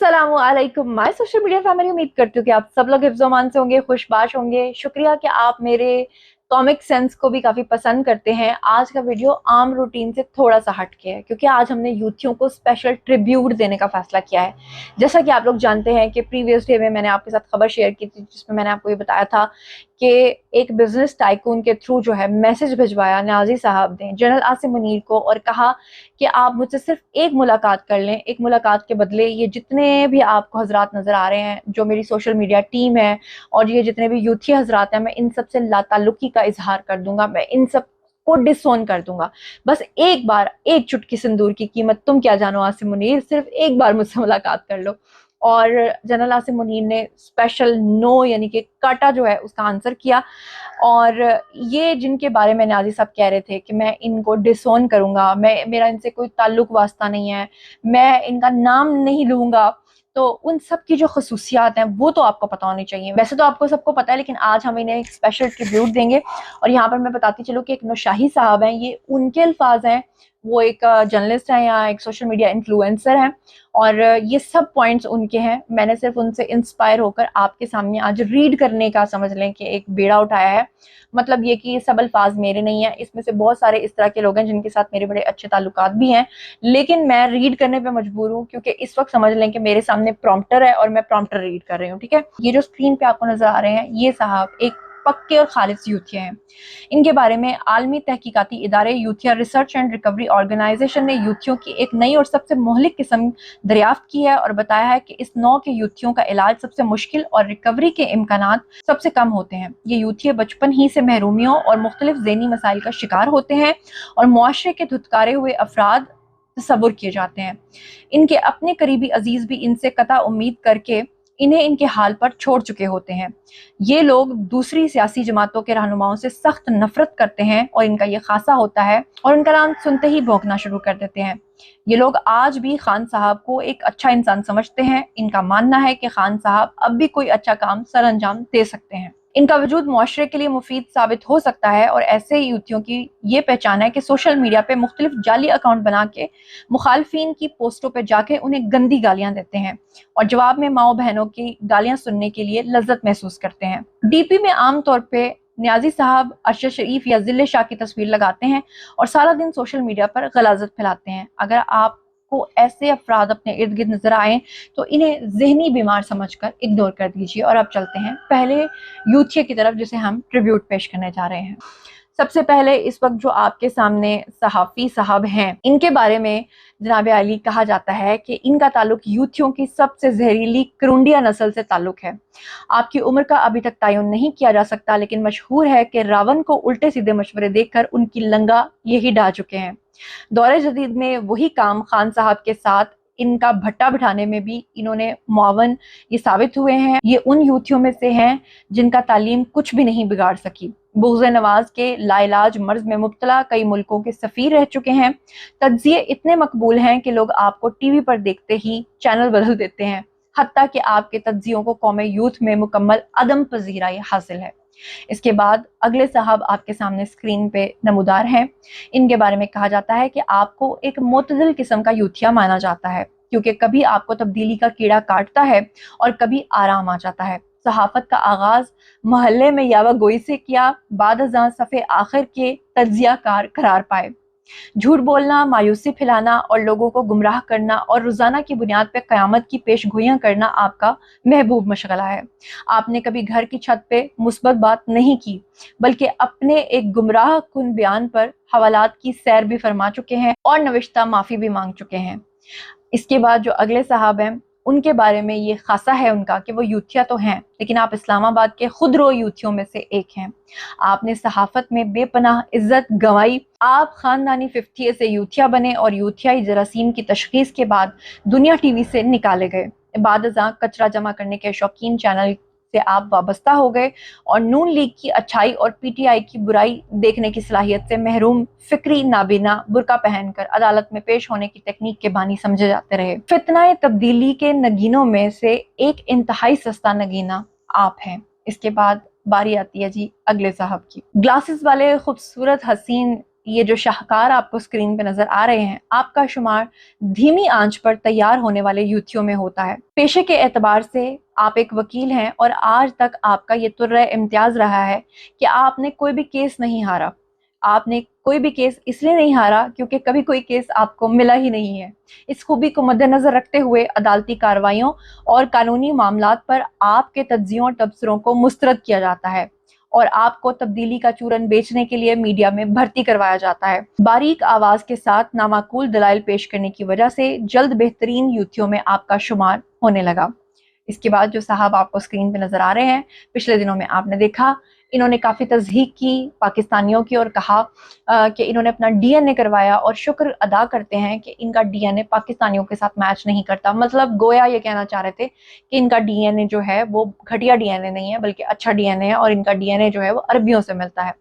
अस्सलामुअलैकुम my social media family. उम्मीद करती हूँ कि आप सब लोग हिफ्ज़ो अमान से होंगे, खुशबाश होंगे। शुक्रिया कि आप मेरे कॉमिक सेंस को भी काफ़ी पसंद करते हैं। आज का वीडियो आम रूटीन से थोड़ा सा हट के है क्योंकि आज हमने यूथियों को स्पेशल ट्रिब्यूट देने का फैसला किया है। जैसा कि आप लोग जानते हैं कि प्रीवियस डे में मैंने आपके साथ खबर शेयर की थी जिसमें मैंने आपको ये बताया था कि एक बिजनेस टाइकून के थ्रू जो है मैसेज भिजवाया न्याजी साहब ने जनरल आसिम मुनीर को और कहा कि आप मुझसे सिर्फ एक मुलाकात कर लें। एक मुलाकात के बदले ये जितने भी आपको हजरात नज़र आ रहे हैं, जो मेरी सोशल मीडिया टीम है और ये जितने भी यूथी हजरात हैं, मैं इन सब से लाताल्लुकी का इजहार कर दूंगा, मैं इन सब को डिसोन कर दूंगा। बस एक बार, एक चुटकी सिंदूर की कीमत तुम क्या जानो आसिम मुनीर, सिर्फ एक बार मुझसे मुलाकात कर लो। और जनरल आसिम मुनीर ने स्पेशल नो यानी कि काटा जो है उसका आंसर किया। और ये जिनके बारे में न्याजी साहब कह रहे थे कि मैं इनको डिसोन करूंगा, मेरा इनसे कोई ताल्लुक वास्ता नहीं है, मैं इनका नाम नहीं लूंगा, तो उन सब की जो खसूसियात हैं वो तो आपको पता होनी चाहिए। वैसे तो आपको सबको पता है, लेकिन आज हम इन्हें एक स्पेशल ट्रिब्यूट देंगे। और यहाँ पर मैं बताती चलूँ कि एक नौशाही साहब हैं, ये उनके अल्फाज हैं। वो एक जर्नलिस्ट हैं या एक सोशल मीडिया इन्फ्लुएंसर हैं और ये सब पॉइंट्स उनके हैं। मैंने सिर्फ उनसे इंस्पायर होकर आपके सामने आज रीड करने का, समझ लें कि एक बेड़ा उठाया है। मतलब ये कि ये सब अल्फाज मेरे नहीं है, इसमें से बहुत सारे इस तरह के लोग हैं जिनके साथ मेरे बड़े अच्छे ताल्लुकात भी हैं, लेकिन मैं रीड करने पे मजबूर हूँ क्योंकि इस वक्त समझ लें कि मेरे सामने प्रॉम्प्टर है और मैं प्रॉम्प्टर रीड कर रही हूँ। ठीक है, ये जो स्क्रीन पे आपको नजर आ रहे हैं ये साहब एक पक्के और खालिस यूथिया हैं। इनके बारे में आलमी तहकीकाती इदारे यूथिया रिसर्च एंड रिकवरी ऑर्गेनाइजेशन ने यूथियों की एक नई और सबसे मोहलिक किस्म दरियाफ्त की है और बताया है कि इस नौ के यूथियों का इलाज सबसे मुश्किल और रिकवरी के इम्कानात सबसे कम होते हैं। ये यूथिया बचपन ही से महरूमियों और मुख्तलिफ ज़हनी मसाइल का शिकार होते हैं और मुआशरे के धुतकारे हुए अफराद तस्वुर किए जाते हैं। इनके अपने करीबी अजीज भी इनसे कता उम्मीद करके इन्हें इनके हाल पर छोड़ चुके होते हैं। ये लोग दूसरी सियासी जमातों के रहनुमाओं से सख्त नफरत करते हैं और इनका ये खासा होता है और उनका नाम सुनते ही भौंकना शुरू कर देते हैं। ये लोग आज भी खान साहब को एक अच्छा इंसान समझते हैं। इनका मानना है कि खान साहब अब भी कोई अच्छा काम सर अंजाम दे सकते हैं। इनका वजूद मुआशरे के लिए मुफीद साबित हो सकता है और ऐसे यूथियों की ये पहचान है कि सोशल मीडिया पे मुख्तलिफ जाली अकाउंट बना के मुखालफिन की पोस्टों पे जाके उन्हें गंदी गालियां देते हैं और जवाब में माओ बहनों की गालियां सुनने के लिए लज्जत महसूस करते हैं। डीपी में आमतौर पे न्याजी साहब अरशद शरीफ या जिले शाह की तस्वीर लगाते हैं और सारा दिन सोशल मीडिया पर गलाजत फैलाते हैं। अगर आप को ऐसे अफराद अपने इर्द गिर्द नजर आए तो इन्हें जहनी बीमार समझकर इग्नोर कर दीजिए। और अब चलते हैं पहले यूथिया की तरफ जिसे हम ट्रिब्यूट पेश करने जा रहे हैं। सबसे पहले इस वक्त जो आपके सामने सहाफ़ी साहब हैं, इनके बारे में जनाब अली कहा जाता है कि इनका ताल्लुक यूथियों की सबसे जहरीली करुंडिया नस्ल से ताल्लुक है। आपकी उम्र का अभी तक तयन नहीं किया जा सकता, लेकिन मशहूर है कि रावण को उल्टे सीधे मशवरे देकर उनकी लंगा यही डा चुके हैं। दौरे जदीद में वही काम खान साहब के साथ इनका भट्टा बिठाने में भी इन्होंने मुआवन ये साबित हुए हैं। ये उन यूथियों में से हैं जिनका तालीम कुछ भी नहीं बिगाड़ सकी। बुग़्ज़ नवाज के लाइलाज मर्ज में मुब्तला कई मुल्कों के सफ़ीर रह चुके हैं। तज्ज़िये इतने मकबूल हैं कि लोग आपको टीवी पर देखते ही चैनल बदल देते हैं, हत्ता कि आपके तज्ज़ियों को कौमे यूथ में मुकम्मल अदम पजीराई हासिल है। इसके बाद अगले साहब आपके सामने स्क्रीन पे नमूदार हैं। इनके बारे में कहा जाता है कि आपको एक मोतदिल किस्म का यूथिया माना जाता है क्योंकि कभी आपको तब्दीली का कीड़ा काटता है और कभी आराम आ जाता है। सहाफत का आगाज मोहल्ले में यावा गोई से किया, बाद अज़ां सफ़े आखिर के तज्जिया कार करार पाए। झूठ बोलना, मायूसी फैलाना और लोगों को गुमराह करना और रोजाना की बुनियाद पर क़यामत की पेश गोइयां करना आपका महबूब मशगला है। आपने कभी घर की छत पे मुस्बत बात नहीं की, बल्कि अपने एक गुमराह कुन बयान पर हवालात की सैर भी फरमा चुके हैं और नविश्ता माफी भी मांग चुके हैं। इसके बाद जो अगले साहब हैं उनके बारे में ये खासा है उनका कि वो यूथिया तो हैं, लेकिन आप इस्लामाबाद के खुदरो यूथियों में से एक हैं। आपने सहाफत में बेपनाह इज्जत गंवाई। आप खानदानी 50 से यूथिया बने और यूथियाई जरासीम की तशखीस के बाद दुनिया टीवी से निकाले गए। बाद अज़ां कचरा जमा करने के शौकीन चैनल से आप वाबस्ता हो गए और नून लीग की अच्छाई और पीटीआई की बुराई देखने की सलाहियत से महरूम फिक्री नाबीना बुर्का पहनकर अदालत में पेश होने की तकनीक के बानी समझे जाते रहे। फितनाए तब्दीली के नगीनों में से एक इंतहाई सस्ता नगीना आप हैं। इसके बाद बारी आती है जी अगले साहब की। ग्लासेस वाले खूबसूरत हसीन ये जो शाहकार आपको स्क्रीन पे नजर आ रहे हैं, आपका शुमार धीमी आंच पर तैयार होने वाले युतियों में होता है। पेशे के एतबार से आप एक वकील हैं और आज तक आपका ये तुर्रे इम्तियाज रहा है कि आपने कोई भी केस नहीं हारा। आपने कोई भी केस इसलिए नहीं हारा क्योंकि कभी कोई केस आपको मिला ही नहीं है। इस खूबी को मद्देनजर रखते हुए अदालती कार्रवाइयों और कानूनी मामलात पर आपके तज्जियों और तबसरों को मुस्तरद किया जाता है और आपको तब्दीली का चूरन बेचने के लिए मीडिया में भर्ती करवाया जाता है। बारीक आवाज के साथ नामाकूल दलाइल पेश करने की वजह से जल्द बेहतरीन युतियों में आपका शुमार होने लगा। इसके बाद जो साहब आपको स्क्रीन पे नजर आ रहे हैं, पिछले दिनों में आपने देखा इन्होंने काफी तस्दीक की पाकिस्तानियों की और कहा कि इन्होंने अपना डीएनए करवाया और शुक्र अदा करते हैं कि इनका डीएनए पाकिस्तानियों के साथ मैच नहीं करता। मतलब गोया ये कहना चाह रहे थे कि इनका डीएनए जो है वो घटिया डीएनए नहीं है बल्कि अच्छा डीएनए है और इनका डीएनए जो है वो अरबियों से मिलता है।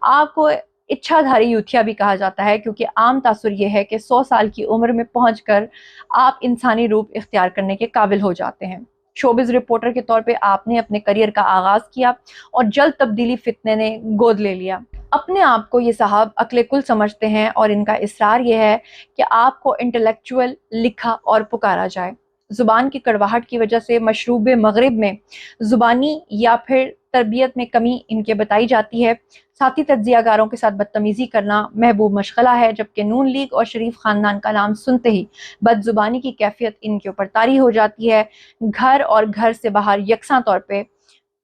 आपको इच्छाधारी यूथिया भी कहा जाता है क्योंकि आम तासुर यह है कि 100 साल की उम्र में पहुंचकर आप इंसानी रूप इख्तियार करने के काबिल हो जाते हैं। शोबिज रिपोर्टर के तौर पे आपने अपने करियर का आगाज किया और जल्द तब्दीली फितने ने गोद ले लिया। अपने आप को ये साहब अक्ले कुल समझते हैं और इनका इसरार यह है कि आपको इंटेलेक्चुअल लिखा और पुकारा जाए। जुबान की कड़वाहट की वजह से मशरूब मगरिब में जुबानी या फिर तरबियत में कमी इनके बताई जाती है। साथी तज्जियागारों के साथ बदतमीजी करना महबूब मशगला है, जबकि नून लीग और शरीफ खानदान का नाम सुनते ही बदजुबानी की कैफियत इनके ऊपर तारी हो जाती है। घर और घर से बाहर यकसा तौर पे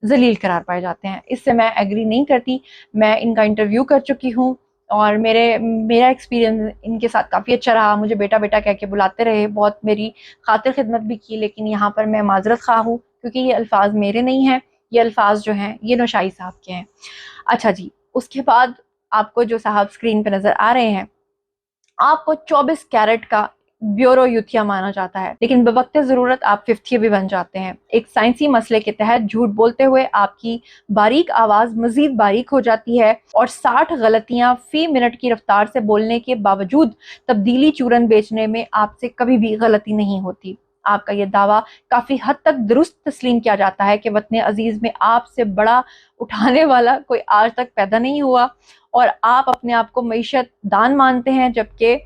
जलील करार पाए जाते हैं। इससे मैं एग्री नहीं करती। मैं इनका इंटरव्यू कर चुकी हूँ और मेरा एक्सपीरियंस इनके साथ काफ़ी अच्छा रहा। मुझे बेटा बेटा कह के बुलाते रहे, बहुत मेरी खातिर खिदमत भी की, लेकिन यहाँ पर मैं माजरत खा हूँ क्योंकि ये अल्फाज मेरे नहीं हैं, ये अल्फाज जो हैं ये नौशाई साहब के हैं। अच्छा जी, उसके बाद आपको जो साहब स्क्रीन पे नजर आ रहे हैं, आपको 24 कैरेट का ब्यूरो यूथिया माना जाता है, लेकिन बवक्त ज़रूरत आप फिफ्थिया भी बन जाते हैं। एक साइंसी मसले के तहत झूठ बोलते हुए आपकी बारीक आवाज मजीद बारीक हो जाती है और 60 गलतियां फी मिनट की रफ्तार से बोलने के बावजूद तब्दीली चूरन बेचने में आपसे कभी भी गलती नहीं होती। आपका यह दावा काफी हद तक दुरुस्त तस्लीम किया जाता है कि वतन अजीज में आपसे बड़ा उठाने वाला कोई आज तक पैदा नहीं हुआ और आप अपने आप को मईशत दान मानते हैं, जबकि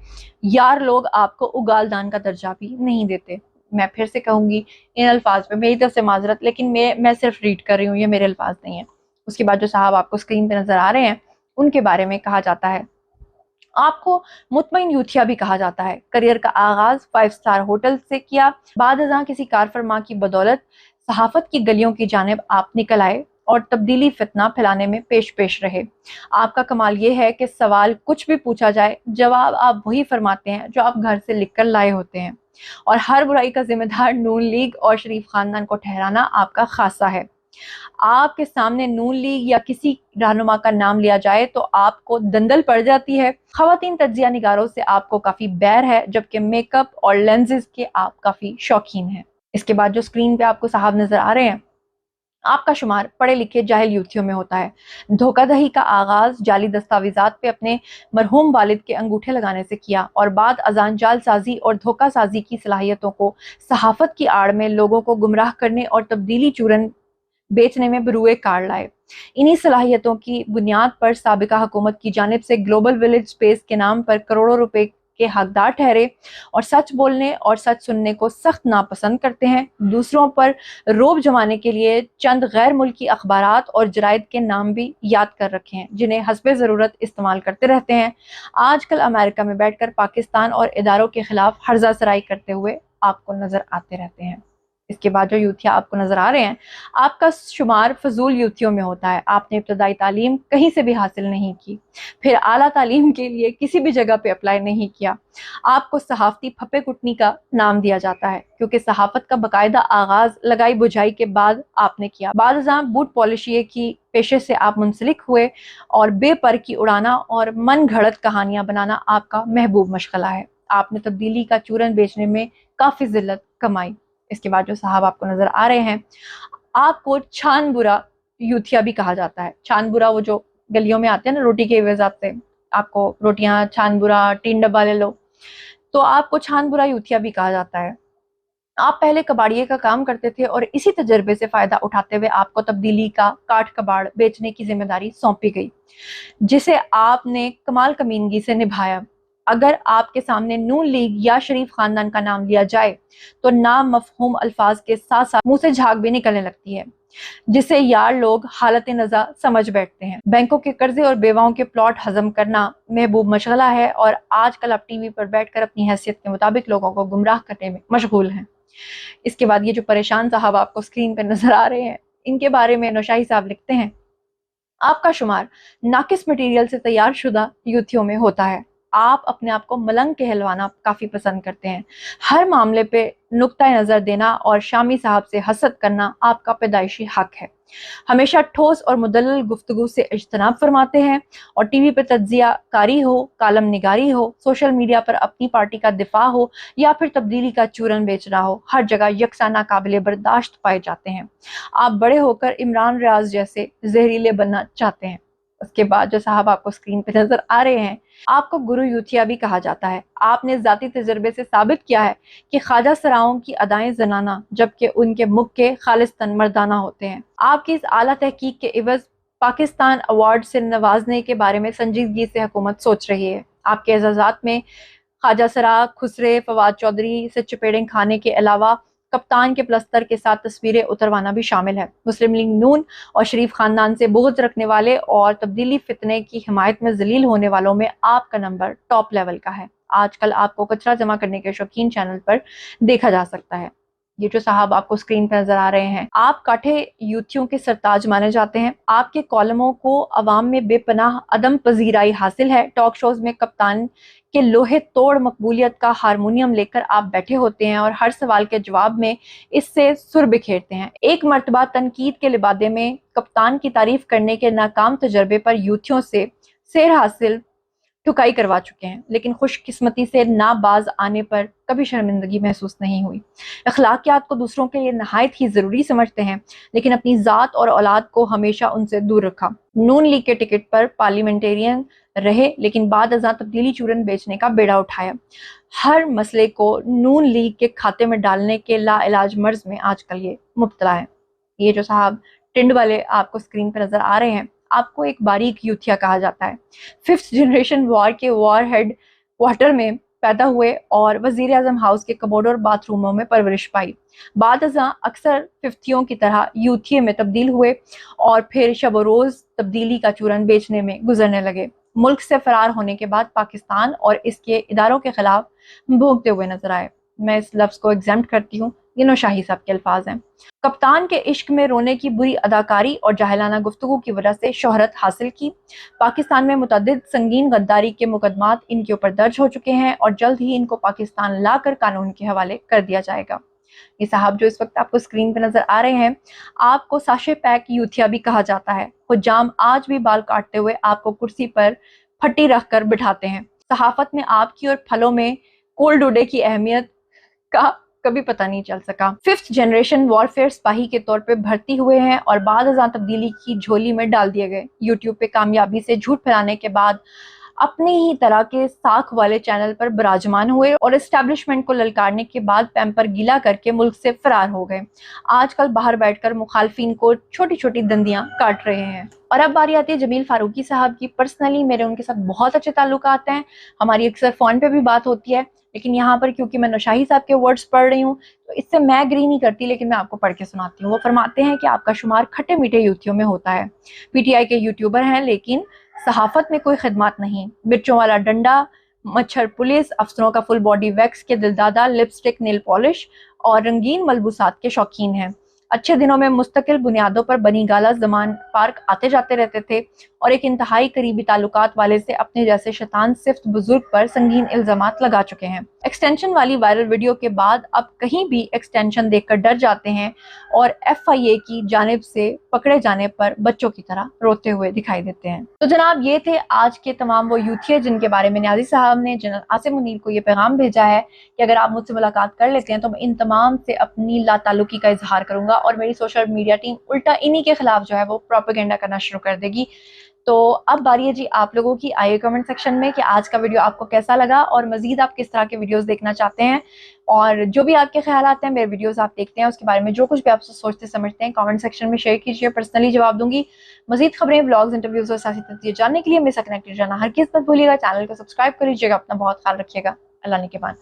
यार लोग आपको उगाल दान का दर्जा भी नहीं देते। मैं फिर से कहूंगी इन अल्फाज पे मेरी तरफ से माजरत, लेकिन मैं सिर्फ रीड कर रही हूँ, ये मेरे अल्फाज नहीं है। उसके बाद जो साहब आपको स्क्रीन पे नजर आ रहे हैं उनके बारे में कहा जाता है, आपको मुतमईन यूथिया भी कहा जाता है। करियर का आगाज 5 स्टार होटल से किया, बाद अज़ां किसी कार फरमा की बदौलत सहाफत की गलियों की जानिब आप निकल आए और तब्दीली फितना फैलाने में पेश पेश रहे। आपका कमाल ये है कि सवाल कुछ भी पूछा जाए जवाब आप वही फरमाते हैं जो आप घर से लिख कर लाए होते हैं और हर बुराई का जिम्मेदार नून लीग और शरीफ खानदान को ठहराना आपका खासा है। आपके सामने नून लीग या किसी रहनुमा का नाम लिया जाए तो आपको दंदल पड़ जाती है। खवातीन तज्जिया निगारों से आपको काफी बैर है, जबकि मेकअप और लेंसेज के आप काफी शौकीन हैं। इसके बाद जो स्क्रीन पे आपको साहब नजर आ रहे हैं, आपका शुमार पढ़े लिखे जाहिल यूथियों में होता है। धोखाधही का आगाज जाली दस्तावेजात पे अपने मरहूम वालिद के अंगूठे लगाने से किया और बाद अजान जालसाजी और धोखा साजी की सलाहियतों को सहाफत की आड़ में लोगों को गुमराह करने और तब्दीली चूरन बेचने में बरूए कार लाए। इन्हीं सलाहियतों की बुनियाद पर साबिका हुकूमत की जानिब से ग्लोबल विलेज स्पेस के नाम पर करोड़ों रुपए के हकदार ठहरे और सच बोलने और सच सुनने को सख्त नापसंद करते हैं। दूसरों पर रोब जमाने के लिए चंद गैर मुल्की अखबारात और जराइद के नाम भी याद कर रखे हैं जिन्हें हस्बे ज़रूरत इस्तेमाल करते रहते हैं। आजकल अमेरिका में बैठकर पाकिस्तान और इदारों के खिलाफ हर्जा सराई करते हुए आपको नजर आते रहते हैं। इसके बाद जो यूथिया आपको नजर आ रहे हैं, आपका शुमार फजूल यूथियों में होता है। आपने इब्तदाई तालीम कहीं से भी हासिल नहीं की, फिर आला तालीम के लिए किसी भी जगह पे अप्लाई नहीं किया। आपको सहाफती फप्पे कुटनी का नाम दिया जाता है क्योंकि सहाफत का बाकायदा आगाज लगाई बुझाई के बाद आपने किया। बाद बूट पॉलिशिए की पेशे से आप मुंसलिक हुए और बेपर की उड़ाना और मन घड़त कहानियां बनाना आपका महबूब मशगला है। आपने तब्दीली का चूरन बेचने में काफी जिल्लत कमाई। इसके बाद जो साहब आपको नजर आ रहे हैं, आपको छानबुरा यूथिया भी कहा जाता है। छानबुरा वो जो गलियों में आते हैं ना रोटी के वजह से, आपको रोटियां छानबुरा टीन डब्बा ले लो, तो आपको छानबुरा यूथिया भी कहा जाता है। आप पहले कबाड़िए का काम करते थे और इसी तजर्बे से फायदा उठाते हुए आपको तब्दीली का काट कबाड़ बेचने की जिम्मेदारी सौंपी गई, जिसे आपने कमाल कमीनगी से निभाया। अगर आपके सामने नून लीग या शरीफ खानदान का नाम लिया जाए तो नाम मफहूम अल्फाज के साथ साथ मुंह से झाग भी निकलने लगती है, जिसे यार लोग हालत नज़ा समझ बैठते हैं। बैंकों के कर्जे और बेवाओं के प्लॉट हजम करना महबूब मशगला है और आजकल आप टीवी पर बैठकर अपनी हैसियत के मुताबिक लोगों को गुमराह करने में मशगूल हैं। इसके बाद ये जो परेशान साहब आपको स्क्रीन पर नजर आ रहे हैं, इनके बारे में नौशाही साहब लिखते हैं, आपका शुमार नाकिस मटेरियल से तैयार शुदा युतियों में होता है। आप अपने आप को मलंग कहलवाना काफी पसंद करते हैं। हर मामले पे नुक्ता नजर देना और शामी साहब से हसद करना आपका पैदाइशी हक है। हमेशा ठोस और मुदल्लल गुफ्तगू से इज्तनाब फरमाते हैं और टीवी पर तज्जिया कारी हो, कालम निगारी हो, सोशल मीडिया पर अपनी पार्टी का दिफा हो या फिर तब्दीली का चूरन बेचना हो, हर जगह यकसा नाकाबिले बर्दाश्त पाए जाते हैं। आप बड़े होकर इमरान रियाज जैसे जहरीले बनना चाहते हैं। उसके बाद जो साहब आपको स्क्रीन पे नजर आ रहे हैं, आपको गुरु यूथिया भी कहा जाता है। आपने ज़ाती तजर्बे से साबित किया है कि ख्वाजा सराओं की अदाएं जनाना जबकि उनके मुक्के खालिस्तन मर्दाना होते हैं। आपकी इस आला तहकीक के इवज पाकिस्तान अवार्ड से नवाजने के बारे में संजीदगी से हुकूमत सोच रही है। आपके एजाज़ात में ख्वाजा सरा, खुसरे, फवाद चौधरी से चपेड़ें खाने के अलावा कप्तान के प्लस्तर के साथ तस्वीरें उतरवाना भी शामिल है। मुस्लिम लीग नून और शरीफ खानदान से बुग़्ज़ रखने वाले और तब्दीली फितने की हिमायत में जलील होने वालों में आपका नंबर टॉप लेवल का है। आजकल आपको कचरा जमा करने के शौकीन चैनल पर देखा जा सकता है। ये जो साहब आपको स्क्रीन पर नजर आ रहे हैं, आप काठे यूथियों के सरताज माने जाते हैं। आपके कॉलमों को अवाम में बेपनाह अदम पजीराई हासिल है। टॉक शोज में कप्तान के लोहे तोड़ मकबूलियत का हारमोनियम लेकर आप बैठे होते हैं और हर सवाल के जवाब में इससे सुर बिखेरते हैं। एक मर्तबा तनकीद के लिबादे में कप्तान की तारीफ करने के नाकाम तजर्बे पर यूथियों से सेर हासिल ठुकाई करवा चुके हैं, लेकिन खुशकिस्मती से नाबाज आने पर कभी शर्मिंदगी महसूस नहीं हुई। अखलाकियात को दूसरों के लिए नहायत ही ज़रूरी समझते हैं, लेकिन अपनी ज़ात और औलाद को हमेशा उनसे दूर रखा। नून लीग के टिकट पर पार्लियामेंटेरियन रहे, लेकिन बाद अज़ां तब्दीली चूरन बेचने का बेड़ा उठाया। हर मसले को नून लीग के खाते में डालने के लाइलाज मर्ज में आजकल ये मुब्तला है। ये जो साहब टिंड वाले आपको स्क्रीन पर नजर आ रहे हैं, आपको एक बारीक यूथिया कहा जाता है। 5th जनरेशन वॉर के वॉर हेड क्वार्टर में पैदा हुए और वजीर आजम हाउस के कबोर्ड और बाथरूमों में परवरिश पाई। बाद अज़ां अक्सर 50 की तरह यूथिये में तब्दील हुए और फिर शब रोज़ तब्दीली का चूरन बेचने में गुजरने लगे। मुल्क से फरार होने के बाद पाकिस्तान और इसके इदारों के खिलाफ भोगते हुए नजर आए। मैं इस लफ्ज़ को एग्जाम्प्ट करती हूँ, ये नौशाही साहब के अल्फाज हैं। कप्तान के इश्क में रोने की बुरी अदाकारी और जाहिलाना गुफ्तगू की वजह से शोहरत हासिल की। पाकिस्तान में मुतअद्दिद संगीन गद्दारी के मुकदमात इनके ऊपर दर्ज हो चुके हैं और जल्द ही इनको पाकिस्तान लाकर कानून के हवाले कर दिया जाएगा। ये साहब जो इस वक्त आपको स्क्रीन पर नजर आ रहे हैं, आपको साशे पैक यूथिया भी कहा जाता है। हुज्जाम आज भी बाल काटते हुए आपको कुर्सी पर फट्टी रखकर बिठाते हैं। सहाफत में आपकी और फलों में कोल्ड डोडे की अहमियत का कभी पता नहीं चल सका। 5th जनरेशन वॉरफेयर सिपाही के तौर पे भर्ती हुए हैं और बाद अज़ां तब्दीली की झोली में डाल दिए गए। यूट्यूब पे कामयाबी से झूठ फैलाने के बाद अपनी ही तरह के साख वाले चैनल पर बराजमान हुए और एस्टेब्लिशमेंट को ललकारने के बाद पैम्पर गीला करके मुल्क से फरार हो गए। आजकल बाहर बैठकर मुखालफिन को छोटी छोटी दंदियां काट रहे हैं। और अब बारी आती है जमील फारूकी साहब की। पर्सनली मेरे उनके साथ बहुत अच्छे ताल्लुकात हैं, हमारी अक्सर फ़ोन पे भी बात होती है, लेकिन यहाँ पर क्योंकि मैं नौशाही साहब के वर्ड्स पढ़ रही हूँ तो इससे मैं एग्री नहीं करती, लेकिन मैं आपको पढ़ के सुनाती हूँ। वो फरमाते हैं कि आपका शुमार खट्टे मीठे यूथियों में होता है। पीटीआई के यूट्यूबर हैं लेकिन सहाफत में कोई खिदमत नहीं। मिर्चों वाला डंडा, मच्छर पुलिस, अफसरों का फुल बॉडी वैक्स के दिलदादा, लिपस्टिक, नेल पॉलिश और रंगीन मलबूसात के शौकीन हैं। अच्छे दिनों में मुस्तकिल बुनियादों पर बनी गाला जमान पार्क आते जाते रहते थे और एक इंतहाई करीबी ताल्लुकात वाले से अपने जैसे शैतान सिफ्त बुजुर्ग पर संगीन इल्जामात लगा चुके हैं। एक्सटेंशन वाली वायरल वीडियो के बाद अब कहीं भी एक्सटेंशन देखकर डर जाते हैं और FIA की जानिब से पकड़े जाने पर बच्चों की तरह रोते हुए दिखाई देते हैं। तो जनाब ये थे आज के तमाम वो यूथिये जिनके बारे में न्याजी साहब ने जनरल आसिम मुनीर को ये पैगाम भेजा है कि अगर आप मुझसे मुलाकात कर लेते हैं तो मैं इन तमाम से अपनी लाताल्लुकी का इजहार करूंगा और मेरी सोशल मीडिया टीम उल्टा इन्हीं के खिलाफ जो है वो प्रोपेगेंडा करना शुरू कर देगी। تو اب باری ہے جی آپ لوگوں کی، آئیے کمنٹ سیکشن میں کہ آج کا ویڈیو آپ کو کیسا لگا اور مزید آپ کس طرح کے ویڈیوز دیکھنا چاہتے ہیں، اور جو بھی آپ کے خیالات ہیں، میرے ویڈیوز آپ دیکھتے ہیں، اس کے بارے میں جو کچھ بھی آپ سوچتے سمجھتے ہیں کمنٹ سیکشن میں شیئر کیجیے، پرسنلی جواب دوں گی۔ مزید خبریں، ولاگز، انٹرویوز اور سیاسی تجزیے جاننے کے لیے میرے ساتھ کنیکٹڈ رہنا ہرگز مت بھولیے گا۔ چینل کو سبسکرائب کر لیجیے گا۔ اپنا بہت خیال رکھیے گا۔ اللہ نے کے بعد